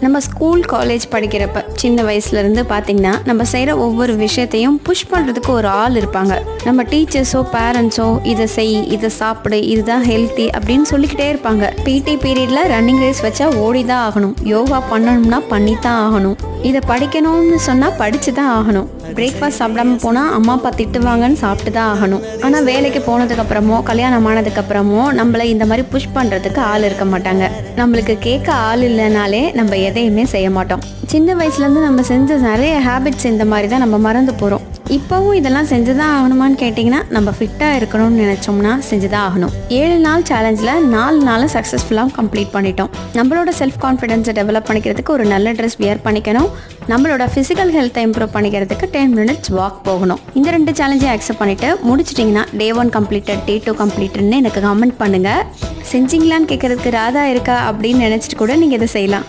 நம்ம school college படிக்கிறப்ப சின்ன வயசுலேருந்து பார்த்திங்கன்னா நம்ம செய்கிற ஒவ்வொரு விஷயத்தையும் புஷ் பண்ணுறதுக்கு ஒரு ஆள் இருப்பாங்க. நம்ம டீச்சர்ஸோ பேரண்ட்ஸோ இதை செய், இதை சாப்பிடு, இதுதான் ஹெல்த்தி அப்படின்னு சொல்லிக்கிட்டே இருப்பாங்க. பிடி பீரியடில் ரன்னிங் ரேஸ் வச்சா ஓடி தான் ஆகணும், யோகா பண்ணணும்னா பண்ணி தான் ஆகணும், இதை படிக்கணும்னு சொன்னால் படித்து தான் ஆகணும், பிரேக்ஃபாஸ்ட் சாப்பிடாம போனால் அம்மா அப்பா திட்டுவாங்கன்னு சாப்பிட்டு தான் ஆகணும். ஆனால் வேலைக்கு போனதுக்கப்புறமோ கல்யாணம் ஆனதுக்கப்புறமோ நம்மளை இந்த மாதிரி புஷ் பண்ணுறதுக்கு ஆள் இருக்க மாட்டாங்க. நம்மளுக்கு கேட்க ஆள் இல்லைனாலே நம்ம எதையுமே செய்ய மாட்டோம். சின்ன வயசுலேருந்து நம்ம செஞ்ச நிறைய ஹேபிட்ஸ் இந்த மாதிரி தான் நம்ம மறந்து போகிறோம். இப்போவும் இதெல்லாம் செஞ்சு தான் ஆகணுமான்னு கேட்டிங்கன்னா, நம்ம ஃபிட்டாக இருக்கணும்னு நினச்சோம்னா செஞ்சு தான் ஆகணும். 7 நாள் சேலஞ்சில் 4 நாள் சக்ஸஸ்ஃபுல்லாக கம்ப்ளீட் பண்ணிட்டோம். நம்மளோட செல்ஃப் கான்ஃபிடென்ஸை டெவலப் பண்ணிக்கிறதுக்கு ஒரு நல்ல ட்ரெஸ் வியர் பண்ணிக்கணும். நம்மளோட ஃபிசிக்கல் ஹெல்த்தை இம்ப்ரூவ் பண்ணிக்கிறதுக்கு 10 minutes வாக் போகணும். இந்த 2 சேலஞ்சையும் அக்செப்ட் பண்ணிவிட்டு முடிச்சிட்டிங்கன்னா Day 1 கம்ப்ளீட்டட், Day 2 கம்ப்ளீட்டட்னு எனக்கு கமெண்ட் பண்ணுங்கள். செஞ்சிங்களான்னு கேட்குறதுக்கு ராதா இருக்கா அப்படின்னு நினச்சிட்டு கூட நீங்கள் இதை செய்யலாம்.